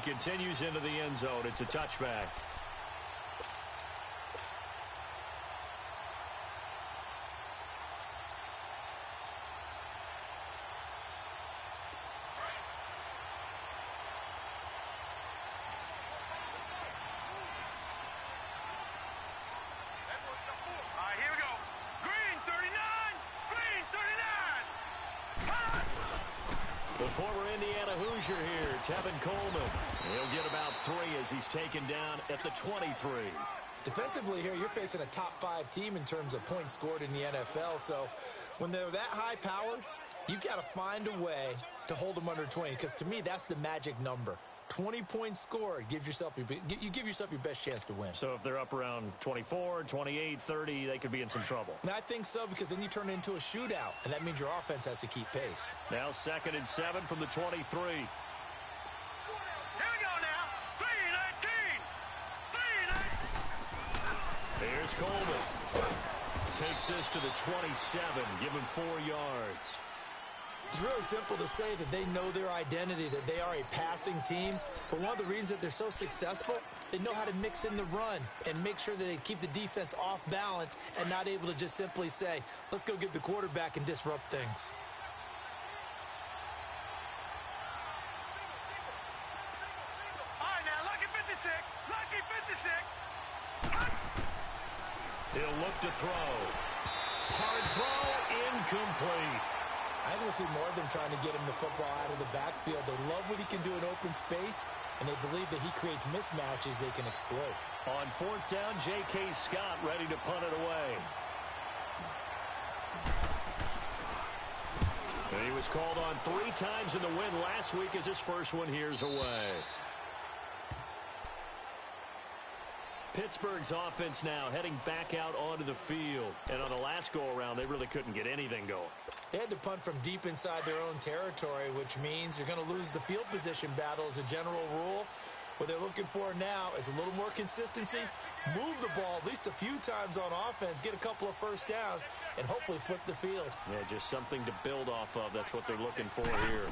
continues into the end zone. It's a touchback. The former Indiana Hoosier here, Tevin Coleman. He'll get about 3 as he's taken down at the 23. Defensively here, you're facing a top-5 team in terms of points scored in the NFL. So when they're that high-powered, you've got to find a way to hold them under 20. Because to me, that's the magic number. 20 points scored, you give yourself your best chance to win. So if they're up around 24, 28, 30, they could be in some trouble. And I think so, because then you turn it into a shootout, and that means your offense has to keep pace. Now 2nd and 7 from the 23. Here we go now. 3-19. Here's Coleman. Takes this to the 27. Give him 4 yards. It's really simple to say that they know their identity, that they are a passing team. But one of the reasons that they're so successful, they know how to mix in the run and make sure that they keep the defense off balance and not able to just simply say, let's go get the quarterback and disrupt things. All right, now, lucky 56. Lucky 56. He'll look to throw. Hard throw, incomplete. I think we'll see more of them trying to get him the football out of the backfield. They love what he can do in open space, and they believe that he creates mismatches they can exploit. On 4th down, J.K. Scott ready to punt it away. And he was called on 3 times in the win last week as his first one here's away. Pittsburgh's offense now heading back out onto the field. And on the last go-around, they really couldn't get anything going. They had to punt from deep inside their own territory, which means you're going to lose the field position battle as a general rule. What they're looking for now is a little more consistency, move the ball at least a few times on offense, get a couple of first downs, and hopefully flip the field. Yeah, just something to build off of. That's what they're looking for here.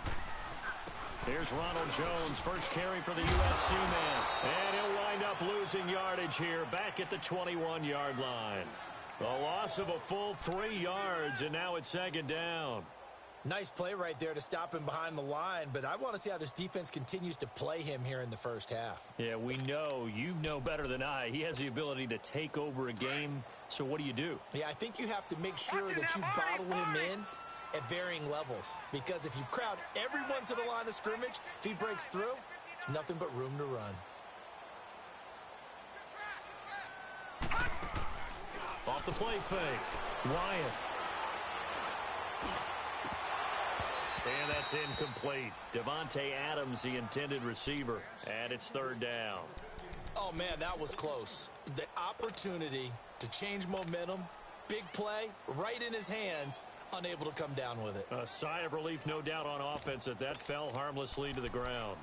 Here's Ronald Jones, first carry for the USC man. And he'll wind up losing yardage here, back at the 21-yard line. A loss of a full 3 yards, and now it's 2nd down. Nice play right there to stop him behind the line, but I want to see how this defense continues to play him here in the first half. Yeah, we know. You know better than I. He has the ability to take over a game, so what do you do? Yeah, I think you have to make sure that you bottle him in at varying levels, because if you crowd everyone to the line of scrimmage, if he breaks through, there's nothing but room to run. Off the play fake. Wyatt. And that's incomplete. Devontae Adams, the intended receiver. And it's 3rd down. Oh, man, that was close. The opportunity to change momentum, big play, right in his hands, unable to come down with it. A sigh of relief, no doubt, on offense that fell harmlessly to the ground.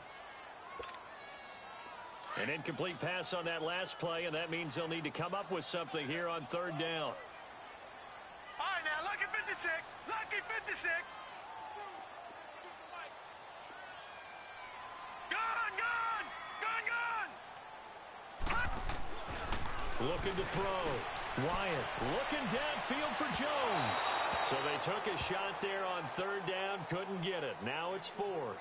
An incomplete pass on that last play, and that means they'll need to come up with something here on 3rd down. All right, now, lucky 56. Lucky 56. Looking to throw. Wyatt looking downfield for Jones. So they took a shot there on 3rd down, couldn't get it. Now it's 4th.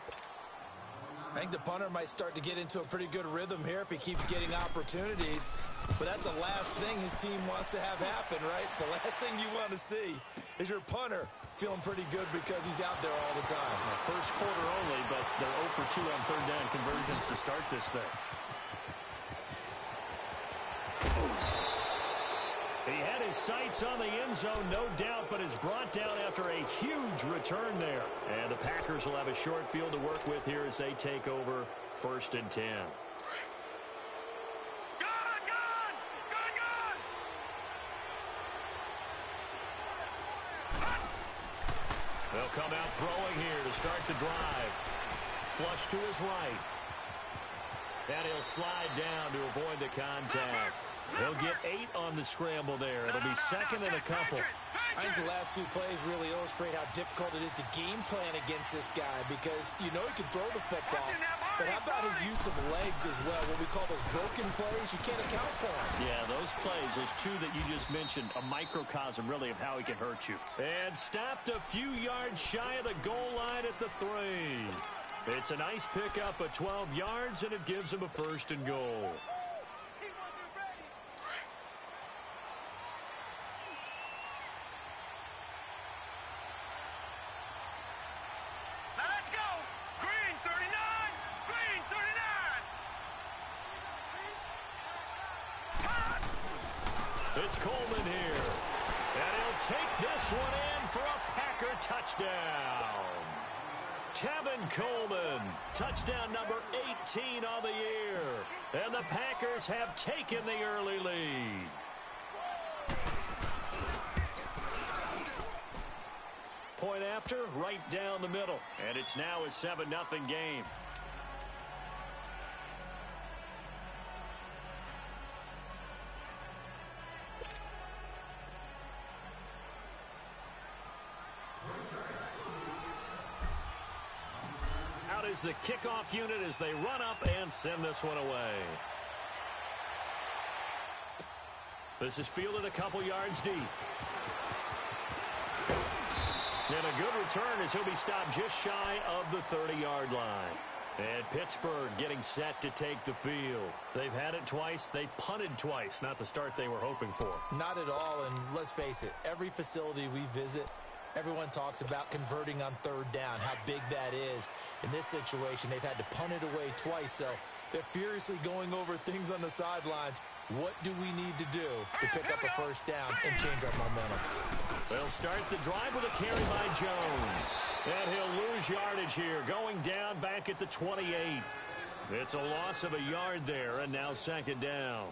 I think the punter might start to get into a pretty good rhythm here if he keeps getting opportunities. But that's the last thing his team wants to have happen, right? The last thing you want to see is your punter feeling pretty good because he's out there all the time. First quarter only, but they're 0 for 2 on 3rd down conversions to start this thing. He had his sights on the end zone, no doubt, but is brought down after a huge return there. And the Packers will have a short field to work with here as they take over 1st and 10. They'll come out throwing here to start the drive. Flush to his right. And he'll slide down to avoid the contact. He'll get 8 on the scramble there. It'll be 2nd and a couple. I think the last 2 plays really illustrate how difficult it is to game plan against this guy because you know he can throw the football. But how about his use of legs as well? What we call those broken plays, you can't account for them. Yeah, those plays, those two that you just mentioned, a microcosm really of how he can hurt you. And stopped a few yards shy of the goal line at the 3. It's a nice pickup of 12 yards, and it gives him a 1st and goal. It's Coleman here. And he'll take this one in for a Packer touchdown. Tevin Coleman, touchdown number 18 on the year. And the Packers have taken the early lead. Point after, right down the middle. And it's now a 7-0 game. Is the kickoff unit as they run up and send this one away. This is fielded a couple yards deep. And a good return as he'll be stopped just shy of the 30-yard line. And Pittsburgh getting set to take the field. They've had it twice. They've punted twice. Not the start they were hoping for. Not at all, and let's face it, every facility we visit, everyone talks about converting on 3rd down, how big that is. In this situation, they've had to punt it away twice, so they're furiously going over things on the sidelines. What do we need to do to pick up a 1st down and change our momentum? They'll start the drive with a carry by Jones. And he'll lose yardage here, going down back at the 28. It's a loss of a yard there, and now 2nd down.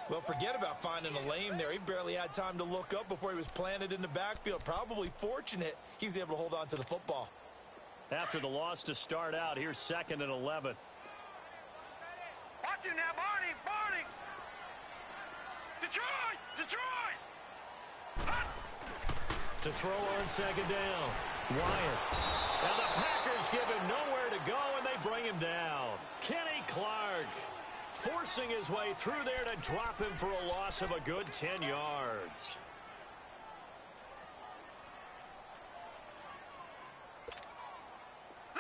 Well, forget about finding a lane there. He barely had time to look up before he was planted in the backfield. Probably fortunate he was able to hold on to the football. After the loss to start out, here's 2nd and 11. Watch him now, Barney! Barney! Detroit! Detroit! To throw on 2nd down. Wyatt. And the Packers give him nowhere to go, and they bring him down. Kenny Clark forcing his way through there to drop him for a loss of a good 10 yards.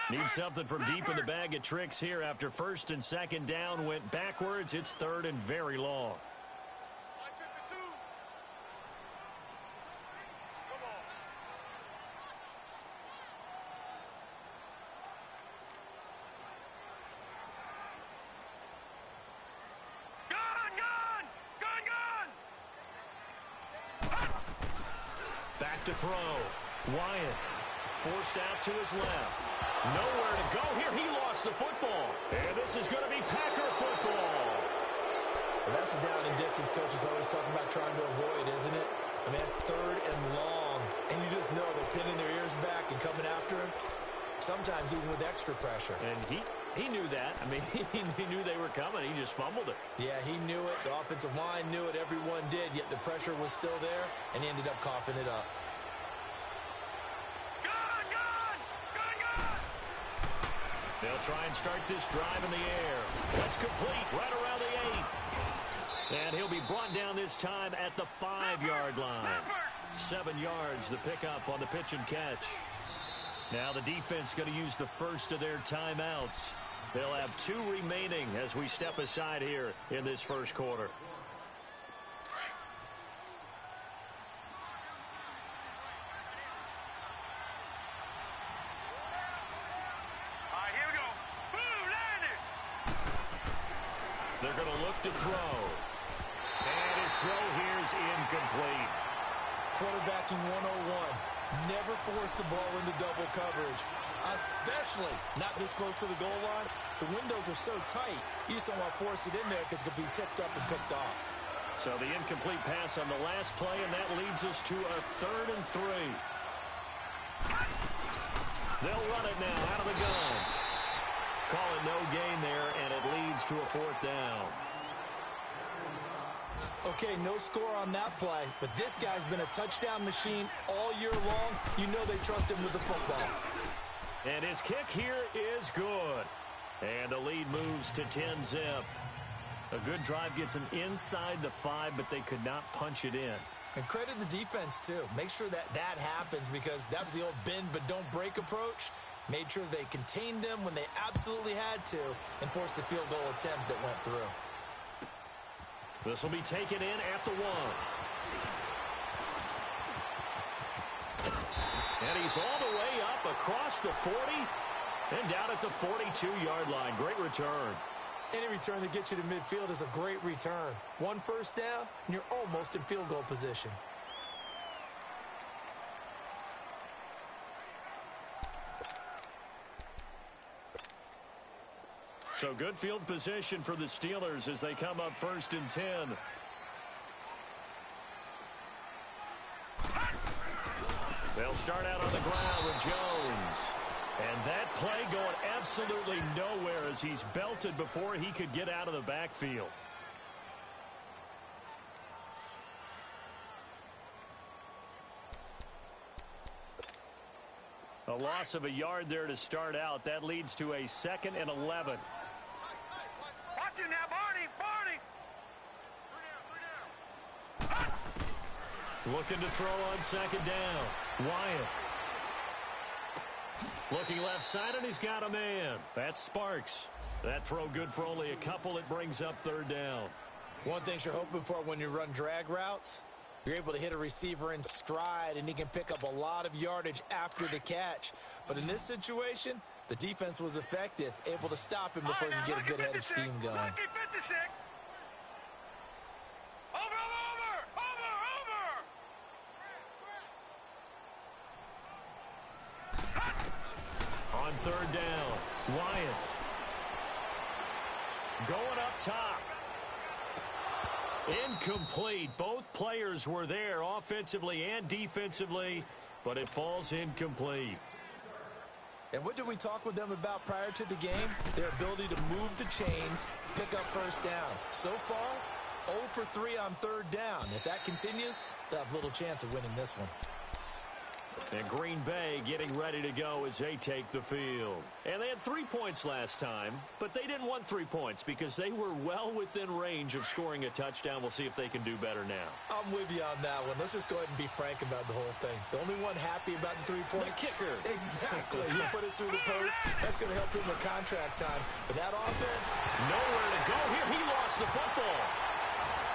Need something from deep in the bag of tricks here after 1st and 2nd down went backwards. It's 3rd and very long. To throw. Wyatt forced out to his left. Nowhere to go here. He lost the football. And this is going to be Packer football. Well, that's a down and distance coaches always talking about trying to avoid, isn't it? I mean, that's 3rd and long. And you just know they're pinning their ears back and coming after him. Sometimes even with extra pressure. And he knew that. I mean, he knew they were coming. He just fumbled it. Yeah, he knew it. The offensive line knew it. Everyone did. Yet the pressure was still there, and he ended up coughing it up. They'll try and start this drive in the air. That's complete right around the 8. And he'll be brought down this time at the 5-yard line. 7 yards, the pickup on the pitch and catch. Now the defense going to use the first of their timeouts. They'll have 2 remaining as we step aside here in this first quarter. They're going to look to throw. And his throw here is incomplete. Quarterbacking 101. Never force the ball into double coverage, especially not this close to the goal line. The windows are so tight, you just don't want to force it in there because it could be tipped up and picked off. So the incomplete pass on the last play, and that leads us to a 3rd and 3. They'll run it now out of the gun. Call it no gain there, and it leads to a 4th down. Okay, no score on that play, but this guy's been a touchdown machine all year long. You know they trust him with the football. And his kick here is good. And the lead moves to 10-zip. A good drive gets them inside the 5, but they could not punch it in. And credit the defense, too. Make sure that happens, because that was the old bend but don't break approach. Made sure they contained them when they absolutely had to and forced the field goal attempt that went through. This will be taken in at the 1. And he's all the way up across the 40 and down at the 42-yard line. Great return. Any return that gets you to midfield is a great return. 1 first down, and you're almost in field goal position. So good field position for the Steelers as they come up 1st and 10. They'll start out on the ground with Jones. And that play going absolutely nowhere as he's belted before he could get out of the backfield. A loss of a yard there to start out. That leads to a 2nd and 11. Watch him now, Barney! Looking to throw on 2nd down. Wyatt. Looking left side, and he's got a man. That's Sparks. That throw good for only a couple. It brings up 3rd down. One thing you're hoping for when you run drag routes, you're able to hit a receiver in stride, and he can pick up a lot of yardage after the catch. But in this situation, the defense was effective, able to stop him before you get a good head of steam going. Lucky 56. Over! On 3rd down, Wyatt. Going up top. Incomplete. Both players were there offensively and defensively, but it falls incomplete. And what did we talk with them about prior to the game? Their ability to move the chains, pick up first downs. So far, 0 for 3 on 3rd down. If that continues, they'll have little chance of winning this one. And Green Bay getting ready to go as they take the field. And they had 3 points last time, but they didn't want 3 points because they were well within range of scoring a touchdown. We'll see if they can do better now. I'm with you on that one. Let's just go ahead and be frank about the whole thing. The only one happy about the 3-point kicker. Exactly. You put it through the post. That's going to help him with contract time. But that offense, nowhere to go here. He lost the football.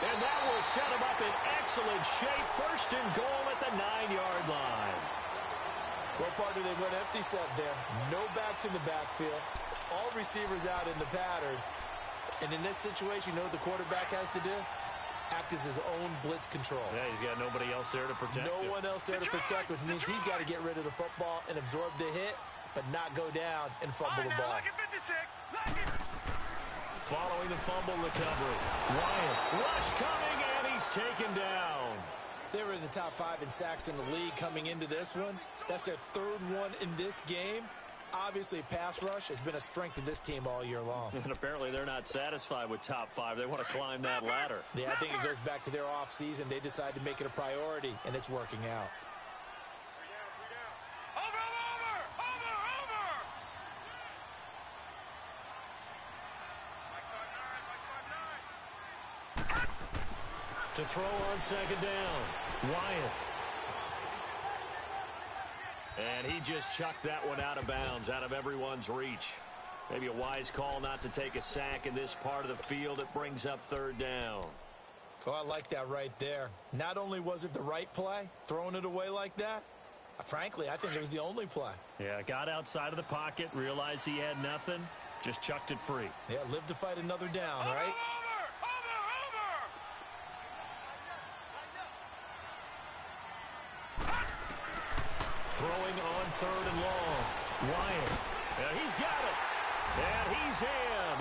And that will set him up in excellent shape. 1st and goal at the 9-yard line. Well, partner, they went empty set there. No backs in the backfield. All receivers out in the pattern. And in this situation, you know what the quarterback has to do? Act as his own blitz control. Yeah, he's got nobody else there to protect him. No one else there to protect, which means he's got to get rid of the football and absorb the hit, but not go down and fumble the ball. Following the fumble recovery. Wyatt. Rush coming, and he's taken down. They were in the top 5 in sacks in the league coming into this one. That's their 3rd one in this game. Obviously, pass rush has been a strength of this team all year long. And apparently they're not satisfied with top 5. They want to climb that ladder. Yeah, I think it goes back to their offseason. They decided to make it a priority, and it's working out. To throw on 2nd down, Wyatt. And he just chucked that one out of bounds, out of everyone's reach. Maybe a wise call not to take a sack in this part of the field. It brings up 3rd down. Oh, I like that right there. Not only was it the right play, throwing it away like that, frankly, I think it was the only play. Yeah, got outside of the pocket, realized he had nothing, just chucked it free. Yeah, live to fight another down, right? Throwing on 3rd and long. Wyatt. And he's got it. And he's in.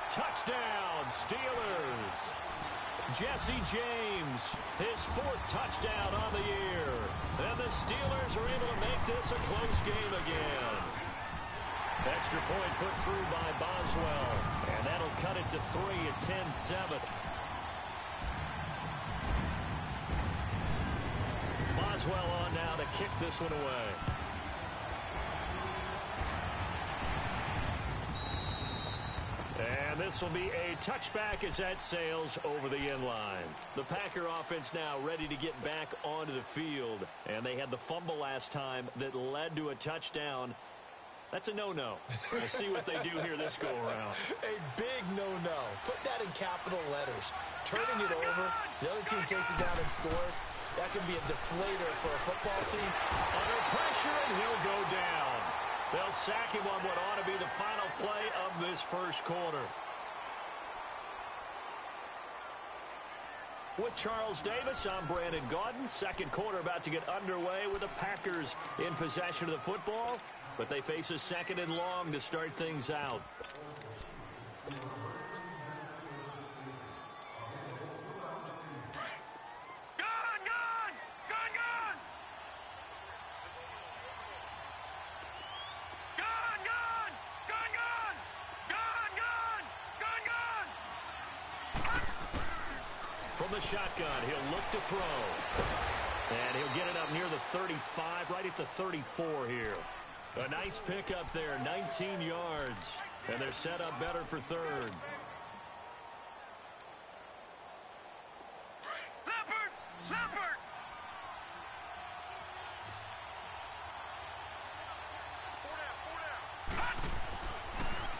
Touchdown, Steelers. Jesse James, his 4th touchdown on the year. And the Steelers are able to make this a close game again. Extra point put through by Boswell. And that'll cut it to 3 at 10-7. Boswell on now to kick this one away. And this will be a touchback as that sails over the end line. The Packer offense now ready to get back onto the field. And they had the fumble last time that led to a touchdown. That's a no-no. We'll see what they do here this go-around. A big no-no. Put that in capital letters. Turning it over, the other team takes it down and scores. That can be a deflator for a football team. Under pressure, and he'll go down. They'll sack him on what ought to be the final play of this first quarter. With Charles Davis, I'm Brandon Gaudin. Second quarter about to get underway with the Packers in possession of the football. But they face a second and long to start things out. From the shotgun, he'll look to throw. And he'll get it up near the 35, right at the 34 here. A nice pickup there, 19 yards. And they're set up better for third. Leopard!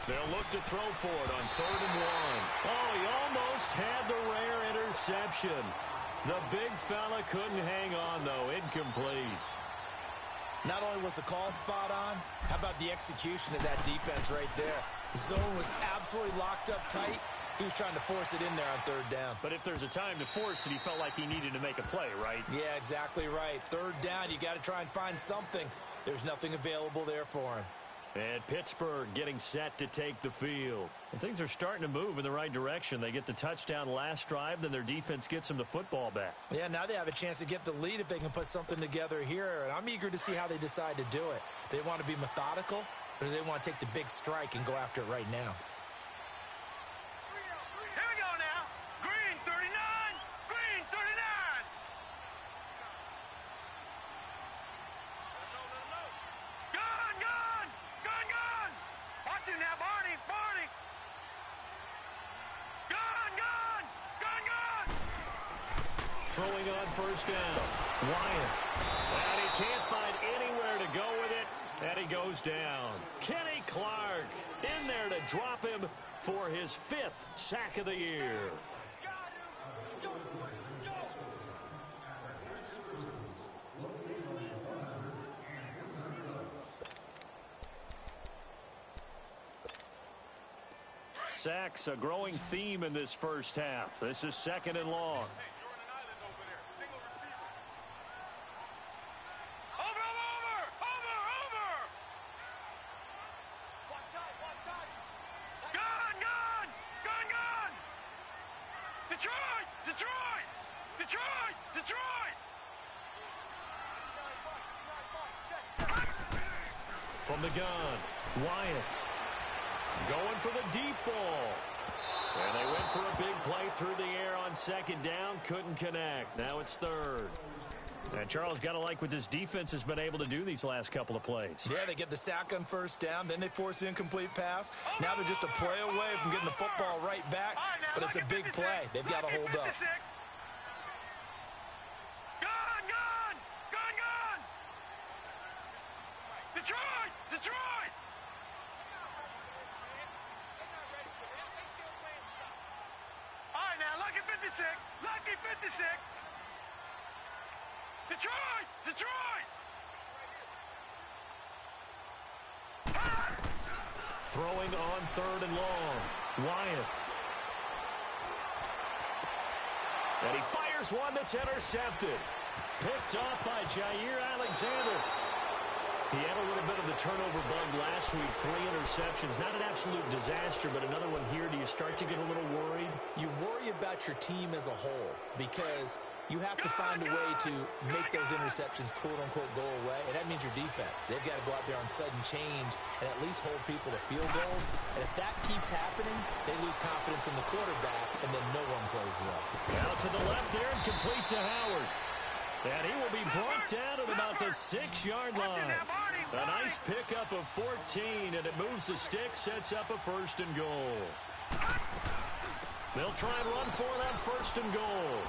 They'll look to throw for it on 3rd and 1. Oh, he almost had the rare interception. The big fella couldn't hang on, though. Incomplete. Not only was the call spot on, how about the execution of that defense right there? The zone was absolutely locked up tight. He was trying to force it in there on 3rd down. But if there's a time to force it, he felt like he needed to make a play, right? Yeah, exactly right. 3rd down, you got to try and find something. There's nothing available there for him. And Pittsburgh getting set to take the field. And things are starting to move in the right direction. They get the touchdown last drive, then their defense gets them the football back. Yeah, now they have a chance to get the lead if they can put something together here. And I'm eager to see how they decide to do it. Do they want to be methodical, or do they want to take the big strike and go after it right now? Here we go now. Green 39. Green 39. Gun. Watch him now, Barney. Gun. Throwing on 1st down. Wyatt. And he can't find anywhere to go with it. And he goes down. Kenny Clark in there to drop him for his 5th sack of the year. Sacks, a growing theme in this first half. This is 2nd and long. Detroit! From the gun, Wyatt going for the deep ball. And they went for a big play through the air on 2nd down. Couldn't connect. Now it's 3rd. And Charles, got to like what this defense has been able to do these last couple of plays. Yeah, they get the sack on 1st down, then they force the incomplete pass. Now they're just a play away from getting the football right back, but it's a big play. They've got to hold up. Gun! Detroit! All right, now, Lucky 56! Lucky 56! Detroit! Throwing on 3rd and long. Wyatt. And he fires one that's intercepted. Picked off by Jair Alexander. He had a little bit of the turnover bug last week. 3 interceptions. Not an absolute disaster, but another one here. Do you start to get a little worried? You worry about your team as a whole because you have to find a way to make those interceptions quote-unquote go away, and that means your defense. They've got to go out there on sudden change and at least hold people to field goals. And if that keeps happening, they lose confidence in the quarterback, and then no one plays well. Out to the left there and complete to Howard. And he will be brought down at about the 6-yard line. A nice pickup of 14, and it moves the stick, sets up a 1st and goal. They'll try and run for that first and goal.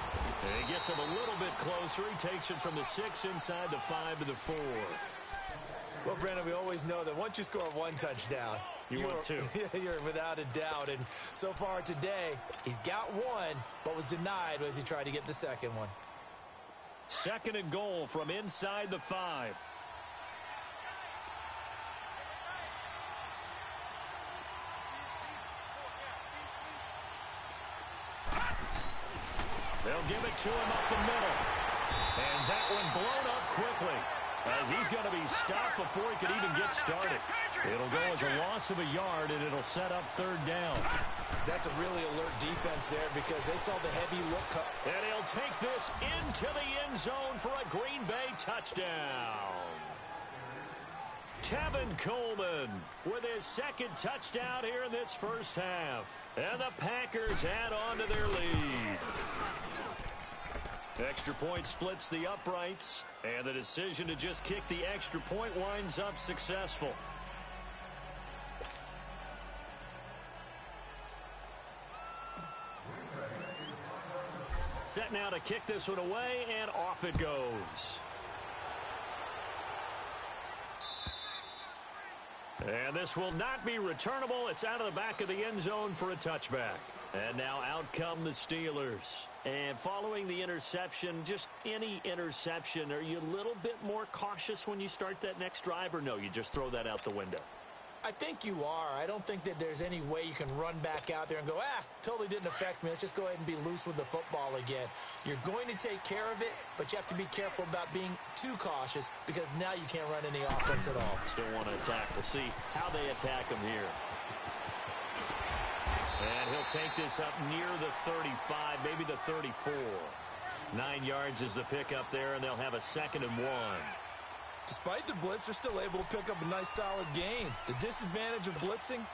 And he gets him a little bit closer. He takes it from the 6 inside the 5 to the 4. Well, Brandon, we always know that once you score one touchdown, you want two. You're without a doubt. And so far today, he's got one, but was denied as he tried to get the second one. Second and goal from inside the 5. They'll give it to him up the middle. And that one blown up quickly, as he's going to be stopped before he could even get started. It'll go as a loss of a yard, and it'll set up third down. That's a really alert defense there because they saw the heavy look. And he'll take this into the end zone for a Green Bay touchdown. Tevin Coleman with his second touchdown here in this first half. And the Packers add on to their lead. Extra point splits the uprights, and the decision to just kick the extra point winds up successful. Set now to kick this one away, and off it goes. And this will not be returnable. It's out of the back of the end zone for a touchback. And now out come the Steelers. And following the interception, just any interception, are you a little bit more cautious when you start that next drive, or no, you just throw that out the window? I think you are. I don't think that there's any way you can run back out there and go, totally didn't affect me. Let's just go ahead and be loose with the football again. You're going to take care of it, but you have to be careful about being too cautious because now you can't run any offense at all. Still want to attack. We'll see how they attack him here. And he'll take this up near the 35, maybe the 34. 9 yards is the pickup there, and they'll have a 2nd and 1. Despite the blitz, they're still able to pick up a nice solid gain. The disadvantage of blitzing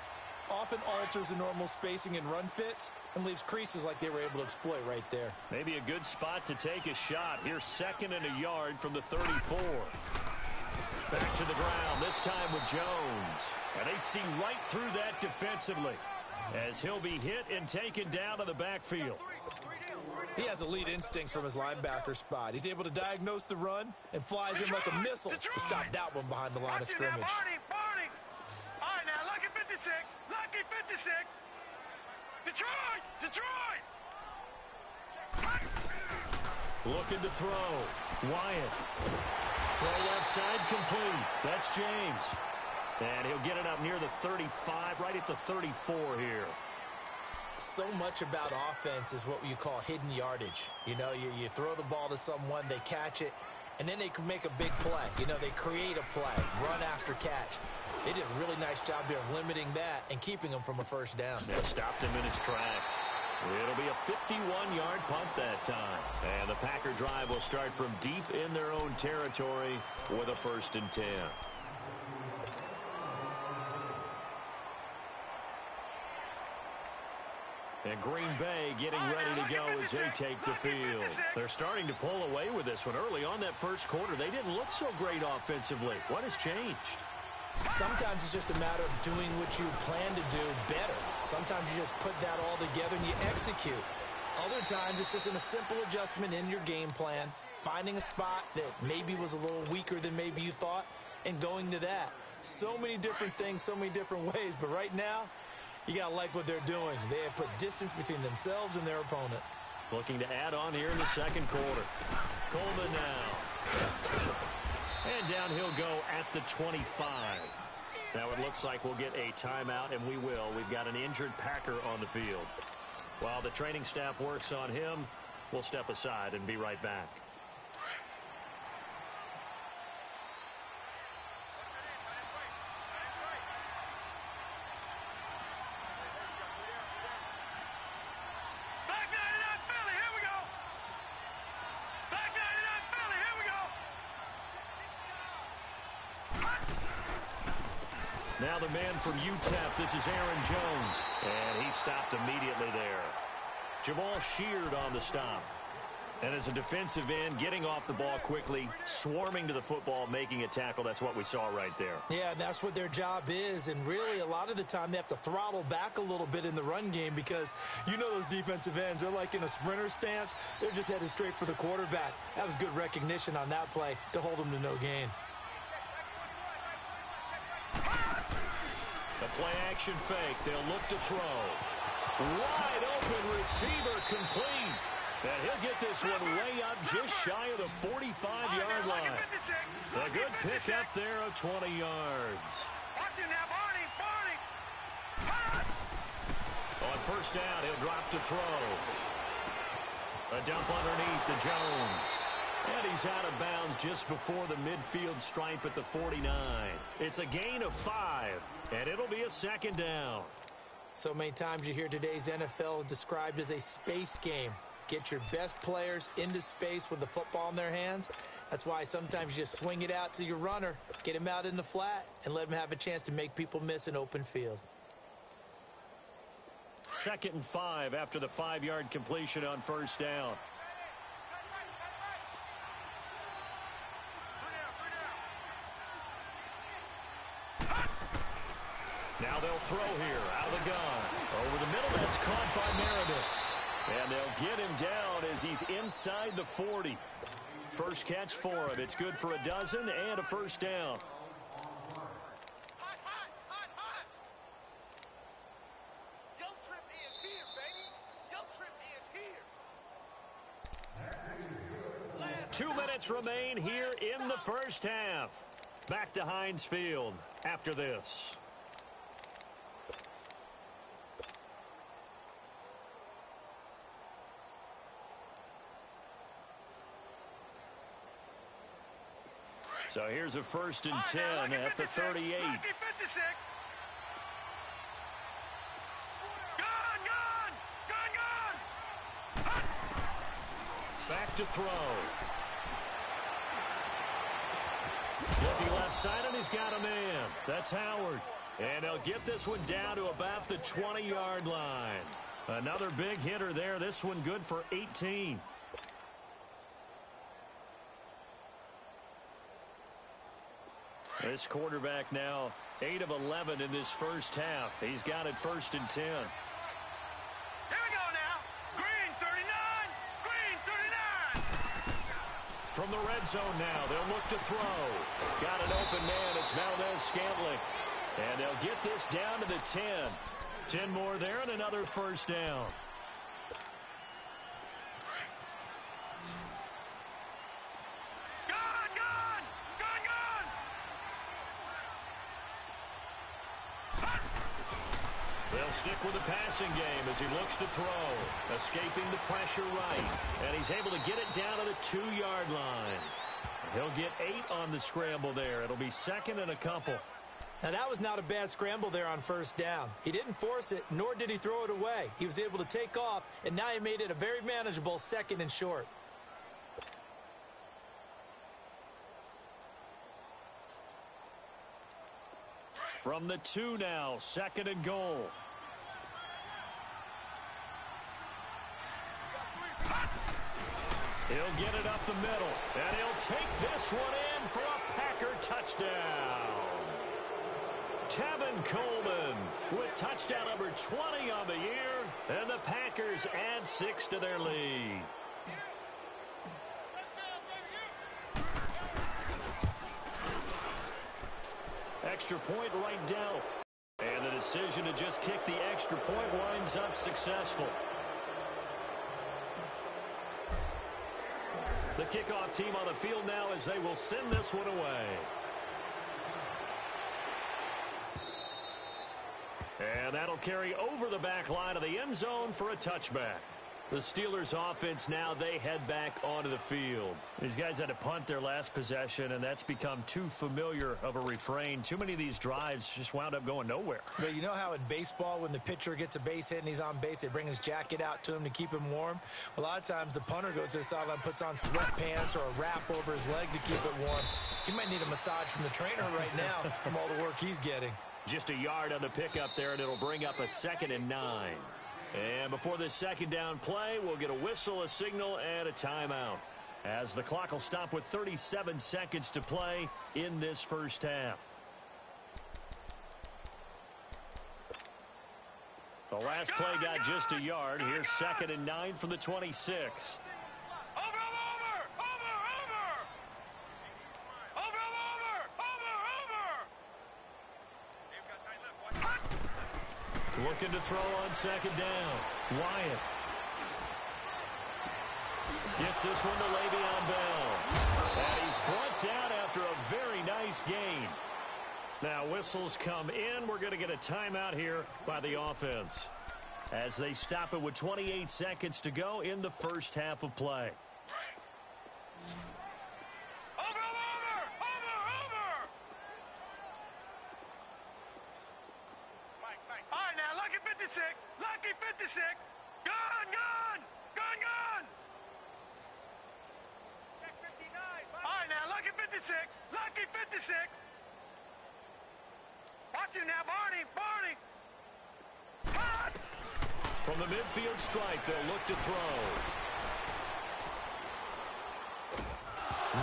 often alters the normal spacing and run fits and leaves creases like they were able to exploit right there. Maybe a good spot to take a shot. Here's 2nd and a yard from the 34. Back to the ground, this time with Jones. And they see right through that defensively as he'll be hit and taken down to the backfield. He has elite instincts from his linebacker spot. He's able to diagnose the run and flies in like a missile to stop that one behind the line of scrimmage. Barney. All right, now, lucky 56. Lucky 56. Detroit. Looking to throw. Wyatt. Throw left side complete. That's James. And he'll get it up near the 35, right at the 34 here. So much about offense is what you call hidden yardage. You know, you throw the ball to someone, they catch it, and then they can make a big play. You know, they create a play, run after catch. They did a really nice job there of limiting that and keeping him from a first down. Yeah, stopped him in his tracks. It'll be a 51-yard punt that time. And the Packer drive will start from deep in their own territory with a 1st and 10. And Green Bay getting ready to go as they take the field. They're starting to pull away with this one. Early on that first quarter, they didn't look so great offensively. What has changed? Sometimes it's just a matter of doing what you plan to do better. Sometimes you just put that all together and you execute. Other times it's just a simple adjustment in your game plan, finding a spot that maybe was a little weaker than maybe you thought, and going to that. So many different things, so many different ways, but right now, you got to like what they're doing. They have put distance between themselves and their opponent. Looking to add on here in the second quarter. Coleman now. And down he'll go at the 25. Now it looks like we'll get a timeout, and we will. We've got an injured Packer on the field. While the training staff works on him, we'll step aside and be right back. Now the man from UTEP, this is Aaron Jones. And he stopped immediately there. Jamal Sheard on the stop. And as a defensive end, getting off the ball quickly, swarming to the football, making a tackle, that's what we saw right there. Yeah, and that's what their job is. And really, a lot of the time, they have to throttle back a little bit in the run game because you know those defensive ends, they're like in a sprinter stance. They're just headed straight for the quarterback. That was good recognition on that play to hold them to no gain. The play-action fake. They'll look to throw. Wide open receiver complete. And he'll get this one way up just shy of the 45-yard line. A good pick up there of 20 yards. Watch it now, Barney. On first down, he'll drop to throw. A dump underneath to Jones. And he's out of bounds just before the midfield stripe at the 49. It's a gain of 5, and it'll be a second down. So many times you hear today's NFL described as a space game. Get your best players into space with the football in their hands. That's why sometimes you just swing it out to your runner, get him out in the flat, and let him have a chance to make people miss an open field. 2nd and 5 after the 5-yard completion on first down. Now they'll throw here out of the gun. Over the middle, that's caught by Meredith. And they'll get him down as he's inside the 40. First catch for him. It's good for a dozen and a first down. Yo Trip is here, baby. Yo Trip is here. 2 minutes remain here in the first half. Back to Heinz Field after this. So here's a 1st and 10 at the 38. Back to throw. Looking left side, and he's got a man. That's Howard. And he'll get this one down to about the 20-yard line. Another big hitter there. This one good for 18. This quarterback now 8 of 11 in this first half. He's got it 1st and 10. Here we go now. Green 39. Green 39. From the red zone now, they'll look to throw. Got an open man. It's Valdez-Scantling. And they'll get this down to the 10. 10 more there and another first down. They'll stick with the passing game as he looks to throw. Escaping the pressure right. And he's able to get it down to the 2-yard line. He'll get 8 on the scramble there. It'll be 2nd and a couple. Now, that was not a bad scramble there on first down. He didn't force it, nor did he throw it away. He was able to take off, and now he made it a very manageable 2nd and short. From the 2 now, 2nd and goal. He'll get it up the middle, and he'll take this one in for a Packer touchdown. Tevin Coleman with touchdown number 20 on the year, and the Packers add 6 to their lead. Extra point right down. And the decision to just kick the extra point winds up successful. The kickoff team on the field now as they will send this one away. And that'll carry over the back line of the end zone for a touchback. The Steelers offense now, they head back onto the field. These guys had to punt their last possession, and that's become too familiar of a refrain. Too many of these drives just wound up going nowhere. But you know how in baseball, when the pitcher gets a base hit and he's on base, they bring his jacket out to him to keep him warm? A lot of times the punter goes to the sideline, puts on sweatpants or a wrap over his leg to keep it warm. He might need a massage from the trainer right now from all the work he's getting. Just a yard on the pickup there, and it'll bring up a 2nd and 9. And before this second down play, we'll get a whistle, a signal, and a timeout, as the clock will stop with 37 seconds to play in this first half. The last play got just a yard. Here's 2nd and 9 from the 26. Looking to throw on 2nd down. Wyatt gets this one to Le'Veon Bell. And he's brought down after a very nice gain. Now whistles come in. We're going to get a timeout here by the offense, as they stop it with 28 seconds to go in the first half of play. Lucky 56. Gun. Check 59. All right, now, lucky 56. Lucky 56. Watch him now, Barney. Cut. From the midfield stripe, they'll look to throw.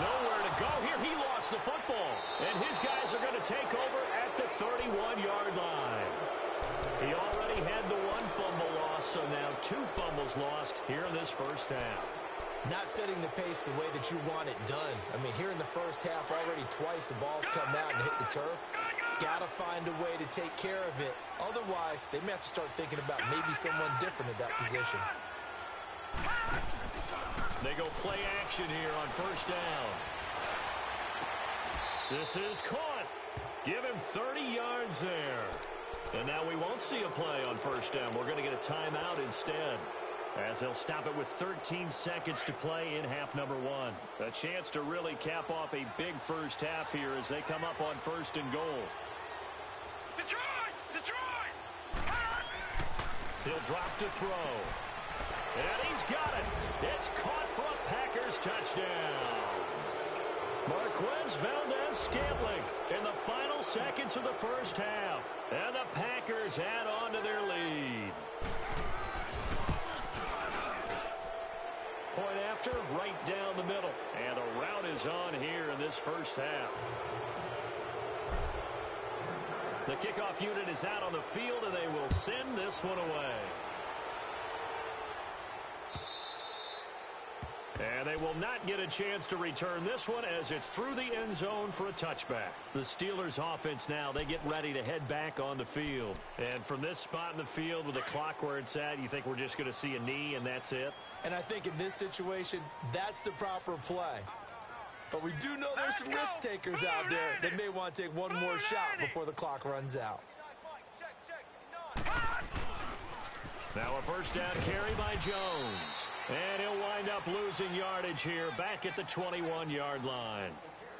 Nowhere to go here. He lost the football. And his guys are going to take over at the 31-yard line. He already had the one fumble loss, so now 2 fumbles lost here in this first half. Not setting the pace the way that you want it done. I mean, here in the first half, already twice the ball's come out and hit the turf. Got to find a way to take care of it. Otherwise, they may have to start thinking about maybe someone different at that position. They go play action here on first down. This is caught. Give him 30 yards there. And now we won't see a play on first down. We're going to get a timeout instead, as they'll stop it with 13 seconds to play in half number 1. A chance to really cap off a big first half here as they come up on 1st and goal. Detroit! He'll drop to throw. And he's got it. It's caught for a Packers touchdown. Marquez Valdez-Scantling in the final seconds of the first half. And the Packers add on to their lead. Point after, right down the middle. And the route is on here in this first half. The kickoff unit is out on the field, and they will send this one away. And they will not get a chance to return this one, as it's through the end zone for a touchback. The Steelers offense now, they get ready to head back on the field. And from this spot in the field with the clock where it's at, you think we're just going to see a knee and that's it? And I think in this situation, that's the proper play. But we do know there's some risk takers out there that may want to take one more shot before the clock runs out. Now a first down carry by Jones. And he'll wind up losing yardage here back at the 21-yard line.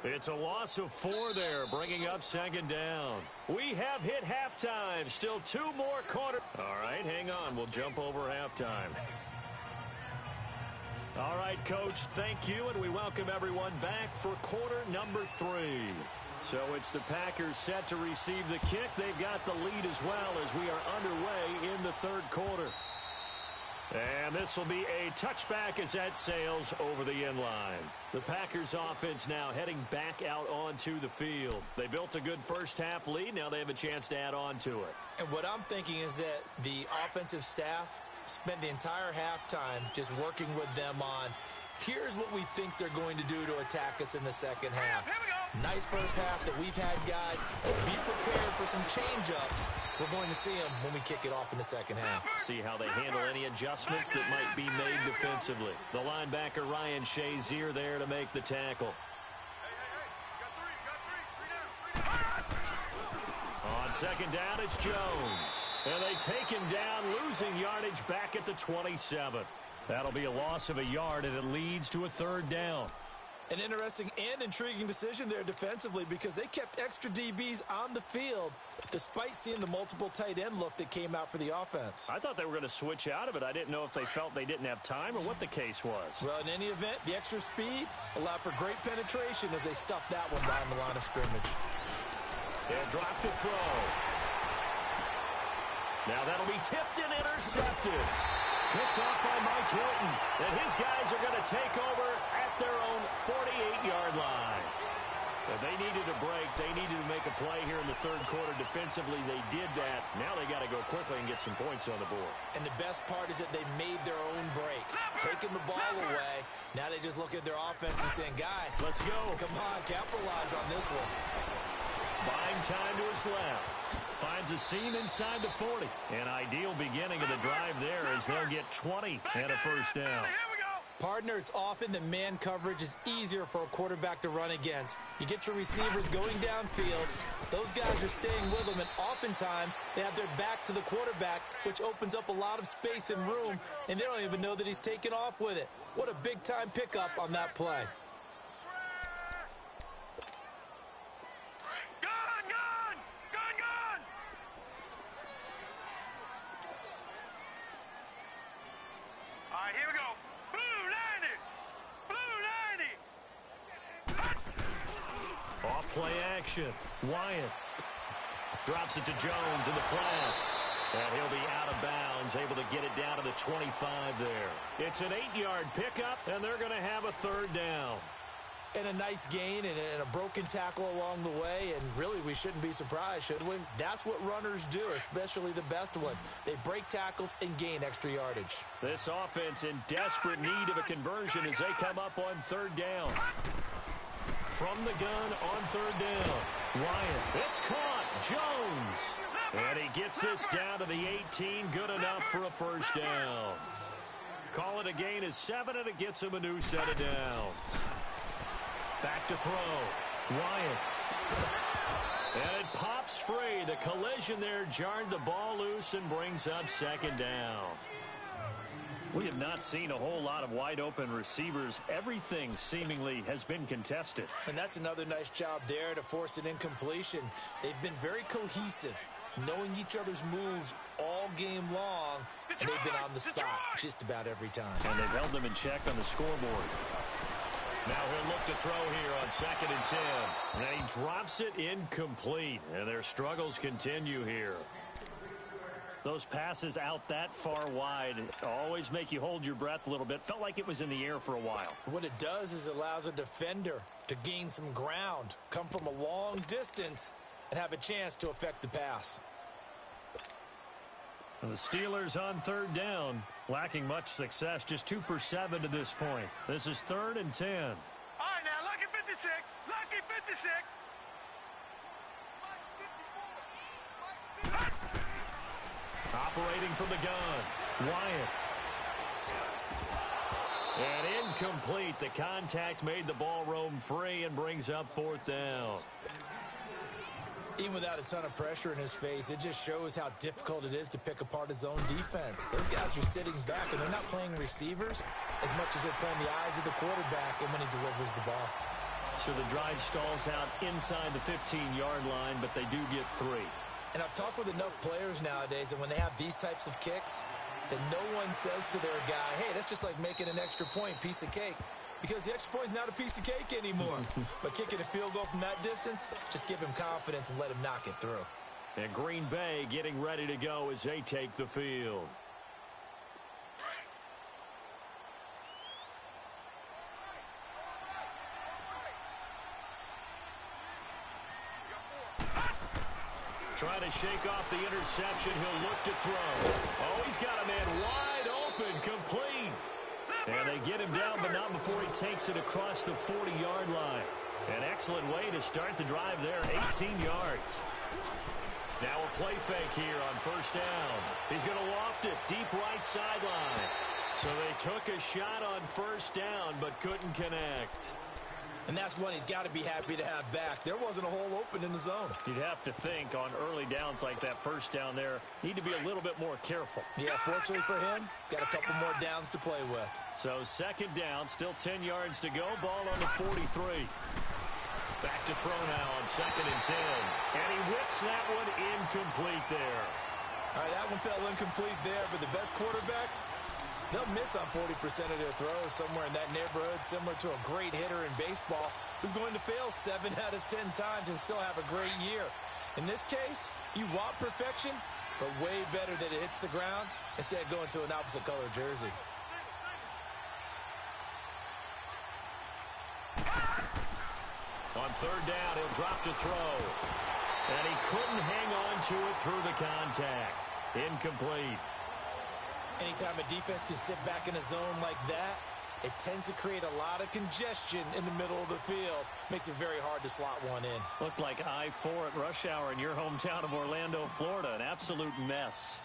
It's a loss of 4 there, bringing up 2nd down. We have hit halftime. Still 2 more quarters. All right, hang on. We'll jump over halftime. All right, Coach, thank you, and we welcome everyone back for quarter number 3. So it's the Packers set to receive the kick. They've got the lead as well as we are underway in the 3rd quarter. And this will be a touchback as that sails over the end line. The Packers offense now heading back out onto the field. They built a good first half lead. Now they have a chance to add on to it. And what I'm thinking is that the offensive staff spent the entire halftime just working with them on, here's what we think they're going to do to attack us in the second half. Nice first half that we've had, guys. Be prepared for some change-ups. We're going to see them when we kick it off in the second half. See how they handle any adjustments that might be made defensively. The linebacker Ryan Shazier there to make the tackle. On second down, it's Jones. And they take him down, losing yardage back at the 27. That'll be a loss of a yard, and it leads to a 3rd down. An interesting and intriguing decision there defensively, because they kept extra DBs on the field despite seeing the multiple tight end look that came out for the offense. I thought they were going to switch out of it. I didn't know if they felt they didn't have time or what the case was. Well, in any event, the extra speed allowed for great penetration as they stuffed that one behind the line of scrimmage. And drop to throw. Now that'll be tipped and intercepted. Picked off by Mike Hilton. And his guys are going to take over at their own 48-yard line. If they needed a break, they needed to make a play here in the third quarter. Defensively, they did that. Now they got to go quickly and get some points on the board. And the best part is that they made their own break. Taking the ball away. Now they just look at their offense and saying, guys, let's go. Come on, capitalize on this one. Buying time to his left. Finds a seam inside the 40. An ideal beginning of the drive there as they'll get 20 and a first down. Partner, it's often that man coverage is easier for a quarterback to run against. You get your receivers going downfield. Those guys are staying with them, and oftentimes they have their back to the quarterback, which opens up a lot of space and room, and they don't even know that he's taken off with it. What a big-time pickup on that play. Play action. Wyatt drops it to Jones in the flat. And he'll be out of bounds, able to get it down to the 25 there. It's an 8-yard pickup, and they're going to have a third down. And a nice gain and a broken tackle along the way, and really we shouldn't be surprised, should we? That's what runners do, especially the best ones. They break tackles and gain extra yardage. This offense in desperate need of a conversion as they come up on third down. From the gun on third down. Wyatt, it's caught. Jones. And he gets this down to the 18. Good enough for a first down. Call it a gain of 7, and it gets him a new set of downs. Back to throw. Wyatt. And it pops free. The collision there jarred the ball loose and brings up second down. We have not seen a whole lot of wide-open receivers. Everything seemingly has been contested. And that's another nice job there to force an incompletion. They've been very cohesive, knowing each other's moves all game long, and they've been on the spot just about every time. And they've held them in check on the scoreboard. Now he'll look to throw here on 2nd and 10. And he drops it incomplete, and their struggles continue here. Those passes out that far wide always make you hold your breath a little bit. Felt like it was in the air for a while. What it does is it allows a defender to gain some ground, come from a long distance, and have a chance to affect the pass. And the Steelers on third down, lacking much success, just 2 for 7 to this point. This is 3rd and 10. All right, now, lucky 56. Lucky 56. Operating from the gun, Wyatt. And incomplete. The contact made the ball roam free and brings up 4th down. Even without a ton of pressure in his face, it just shows how difficult it is to pick apart his own defense. Those guys are sitting back, and they're not playing receivers as much as they're playing the eyes of the quarterback and when he delivers the ball. So the drive stalls out inside the 15-yard line, but they do get 3. And I've talked with enough players nowadays, and when they have these types of kicks, that no one says to their guy, hey, that's just like making an extra point, piece of cake. Because the extra point is not a piece of cake anymore. But kicking a field goal from that distance, just give him confidence and let him knock it through. And Green Bay getting ready to go as they take the field. Trying to shake off the interception. He'll look to throw. Oh, he's got a man wide open, complete. And they get him down, but not before he takes it across the 40-yard line. An excellent way to start the drive there, 18 yards. Now a play fake here on first down. He's going to loft it deep right sideline. So they took a shot on first down, but couldn't connect. And that's one he's got to be happy to have back. There wasn't a hole open in the zone. You'd have to think on early downs like that first down there, need to be a little bit more careful. Yeah, fortunately for him, got a couple more downs to play with. So second down, still 10 yards to go. Ball on the 43. Back to throw now on 2nd and 10. And he whips that one incomplete there. All right, that one fell incomplete there, but the best quarterbacks, they'll miss on 40% of their throws somewhere in that neighborhood, similar to a great hitter in baseball who's going to fail 7 out of 10 times and still have a great year. In this case, you want perfection, but way better that it hits the ground instead of going to an opposite color jersey. On third down, he'll drop to throw. And he couldn't hang on to it through the contact. Incomplete. Anytime a defense can sit back in a zone like that, it tends to create a lot of congestion in the middle of the field. Makes it very hard to slot one in. Looked like I-4 at rush hour in your hometown of Orlando, Florida. An absolute mess.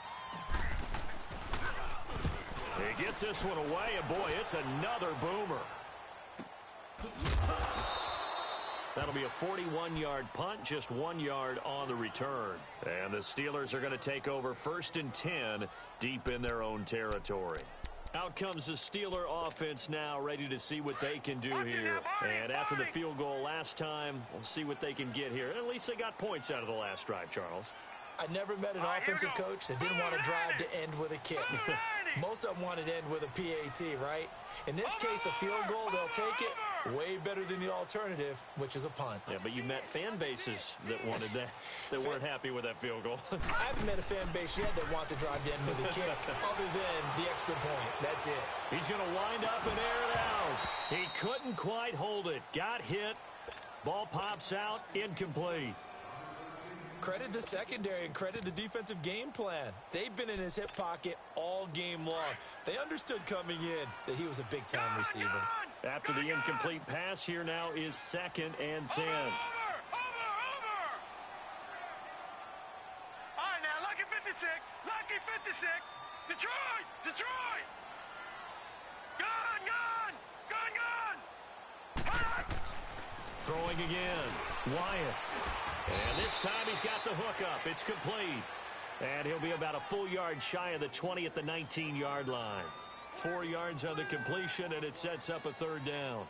He gets this one away, and boy, it's another boomer. That'll be a 41-yard punt, just 1 yard on the return. And the Steelers are going to take over 1st and 10 deep in their own territory. Out comes the Steeler offense now, ready to see what they can do here. And after the field goal last time, we'll see what they can get here. At least they got points out of the last drive, Charles. I never met an offensive coach that didn't want to drive to end with a kick. Most of them wanted to end with a PAT, right? In this case, a field goal, they'll take it. Way better than the alternative, which is a punt. Yeah, but you met fan bases that wanted that, that weren't happy with that field goal. I haven't met a fan base yet that wants to drive to end with a kick, other than the extra point. That's it. He's going to wind up and air it out. He couldn't quite hold it. Got hit. Ball pops out. Incomplete. Credit the secondary and credit the defensive game plan. They've been in his hip pocket all game long. They understood coming in that he was a big-time receiver. After the incomplete pass, here now is 2nd and 10. Over! All right, now, lucky 56. Lucky 56. Detroit! Gun! Throwing again. Wyatt. And this time he's got the hook up. It's complete. And he'll be about a full yard shy of the 20 at the 19-yard line. 4 yards on the completion, and it sets up a 3rd down.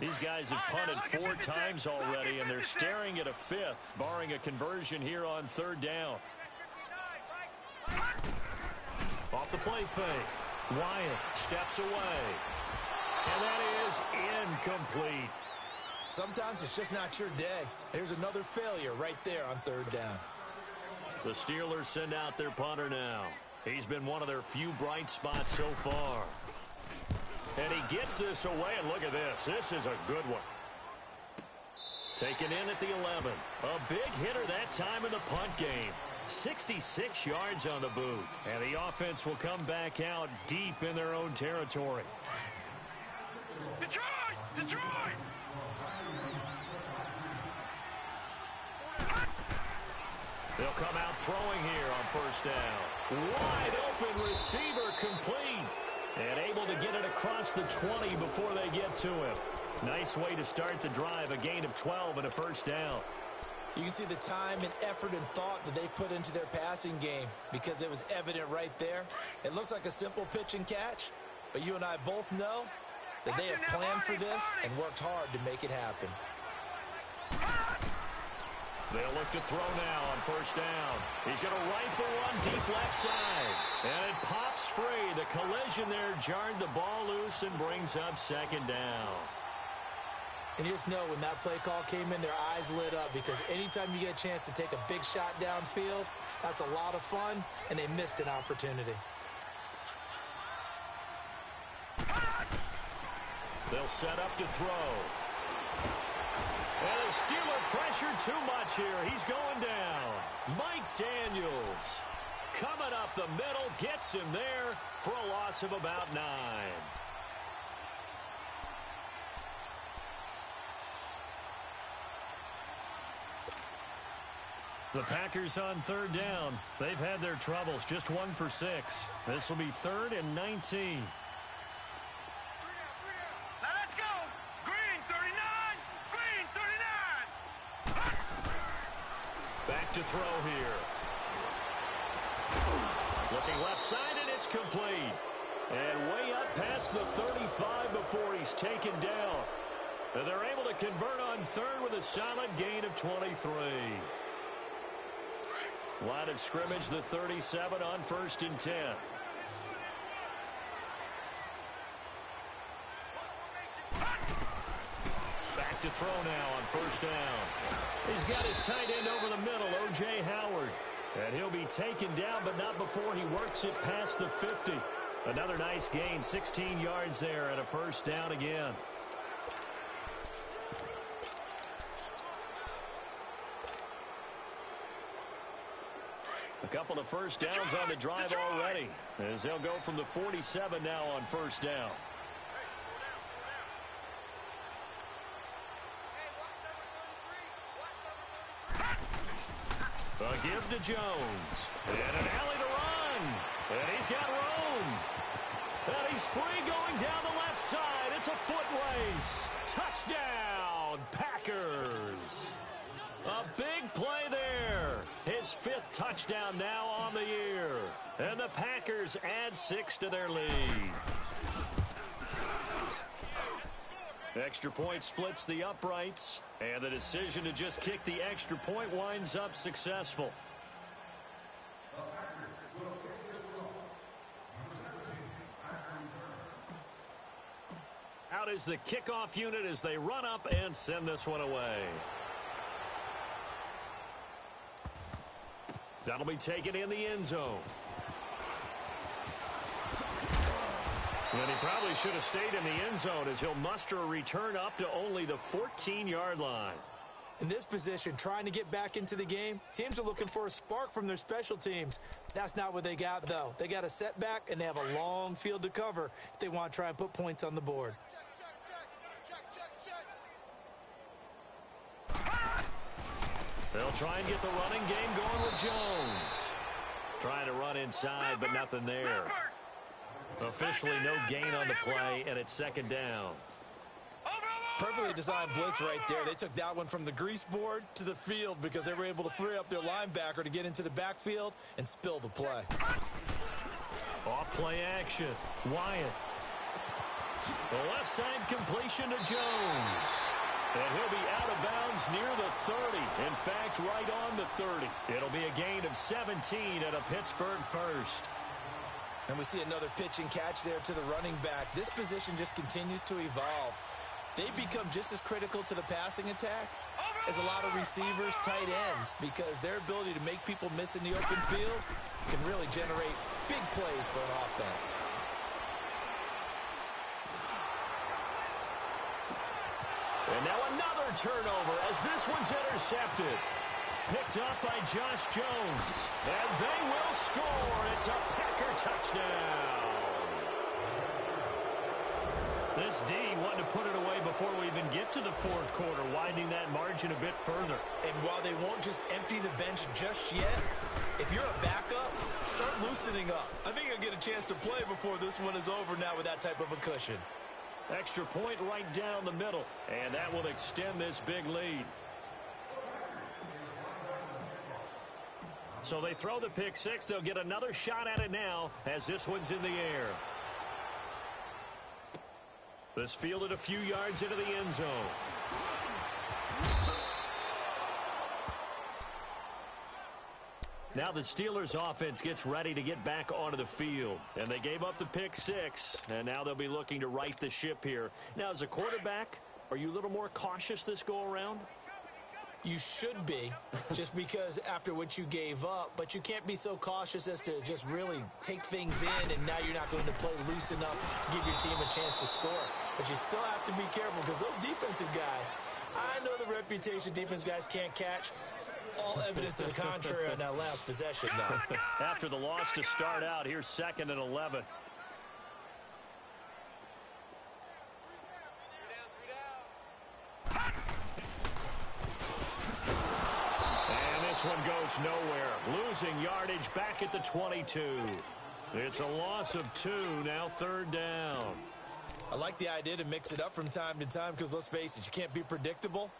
These guys have punted 4 times already, and they're staring at a 5th, barring a conversion here on 3rd down. Off the play fake. Wyatt steps away. And that is incomplete. Sometimes it's just not your day. There's another failure right there on 3rd down. The Steelers send out their punter now. He's been one of their few bright spots so far. And he gets this away, and look at this. This is a good one. Taken in at the 11. A big hitter that time in the punt game. 66 yards on the boot. And the offense will come back out deep in their own territory. Detroit! They'll come out throwing here on 1st down. Wide open receiver complete. And able to get it across the 20 before they get to him. Nice way to start the drive. A gain of 12 and a 1st down. You can see the time and effort and thought that they put into their passing game because it was evident right there. It looks like a simple pitch and catch, but you and I both know that they have planned for this and worked hard to make it happen. They'll look to throw now on 1st down. He's going to rifle one deep left side. And it pops free. The collision there jarred the ball loose and brings up 2nd down. And you just know when that play call came in, their eyes lit up because anytime you get a chance to take a big shot downfield, that's a lot of fun, and they missed an opportunity. They'll set up to throw. And the Steeler pressure too much here. He's going down. Mike Daniels coming up the middle, gets him there for a loss of about 9. The Packers on 3rd down. They've had their troubles, just 1 for 6. This will be 3rd and 19. Now let's go! Green 39! Green 39! Back to throw here. Looking left side, and it's complete. And way up past the 35 before he's taken down. And they're able to convert on 3rd with a solid gain of 23. Line of scrimmage, the 37 on 1st and 10. to throw now on first down. He's got his tight end over the middle, O.J. Howard. And he'll be taken down, but not before he works it past the 50. Another nice gain, 16 yards there, and a first down again. A couple of first downs on the drive already, as they'll go from the 47 now on first down. A give to Jones. And an alley to run. And he's got room. And he's free going down the left side. It's a foot race. Touchdown, Packers. A big play there. His 5th touchdown now on the year. And the Packers add 6 to their lead. Extra point splits the uprights, and the decision to just kick the extra point winds up successful. Out is the kickoff unit as they run up and send this one away. That'll be taken in the end zone. And he probably should have stayed in the end zone as he'll muster a return up to only the 14-yard line. In this position, trying to get back into the game, teams are looking for a spark from their special teams. That's not what they got, though. They got a setback, and they have a long field to cover if they want to try and put points on the board. They'll try and get the running game going with Jones. Trying to run inside, but nothing there. Officially no gain on the play, and it's second down. Perfectly designed blitz right there. They took that one from the grease board to the field because they were able to free up their linebacker to get into the backfield and spill the play. Off play action. Wyatt. The left side completion to Jones. And he'll be out of bounds near the 30. In fact, right on the 30. It'll be a gain of 17 and a Pittsburgh first. And we see another pitch and catch there to the running back. This position just continues to evolve. They become just as critical to the passing attack as a lot of receivers, tight ends, because their ability to make people miss in the open field can really generate big plays for an offense. And now another turnover as this one's intercepted. Picked up by Josh Jones. And they will score. It's a Packer touchdown. This D wanted to put it away before we even get to the fourth quarter, widening that margin a bit further. And while they won't just empty the bench just yet, if you're a backup, start loosening up. I think you'll get a chance to play before this one is over now with that type of a cushion. Extra point right down the middle. And that will extend this big lead. So they throw the pick six. They'll get another shot at it now as this one's in the air. This fielded a few yards into the end zone. Now the Steelers offense gets ready to get back onto the field. And they gave up the pick six. And now they'll be looking to right the ship here. Now as a quarterback, are you a little more cautious this go around? You should be, just because after what you gave up, but you can't be so cautious as to just really take things in, and now you're not going to play loose enough to give your team a chance to score. But you still have to be careful because those defensive guys, I know the reputation defense guys can't catch. All evidence to the contrary on that last possession, though. After the loss to start out, here's 2nd and 11. This one goes nowhere. Losing yardage back at the 22. It's a loss of 2, now 3rd down. I like the idea to mix it up from time to time because, let's face it, you can't be predictable.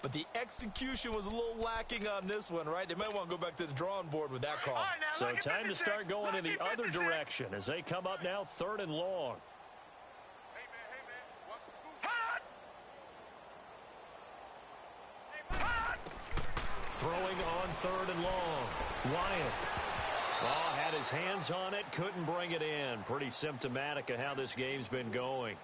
But the execution was a little lacking on this one, right? They might want to go back to the drawing board with that call. So time to start going in the other direction as they come up now 3rd and long. Throwing on 3rd and long. Wyatt. Oh, had his hands on it, couldn't bring it in. Pretty symptomatic of how this game's been going.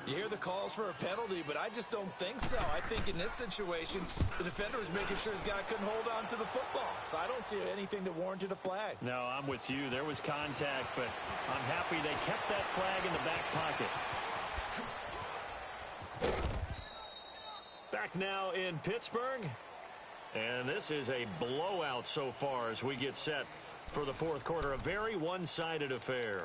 You hear the calls for a penalty, but I just don't think so. I think in this situation, the defender was making sure his guy couldn't hold on to the football. So I don't see anything that warranted a flag. No, I'm with you. There was contact, but I'm happy they kept that flag in the back pocket. Back now in Pittsburgh. And this is a blowout so far as we get set for the fourth quarter. A very one-sided affair.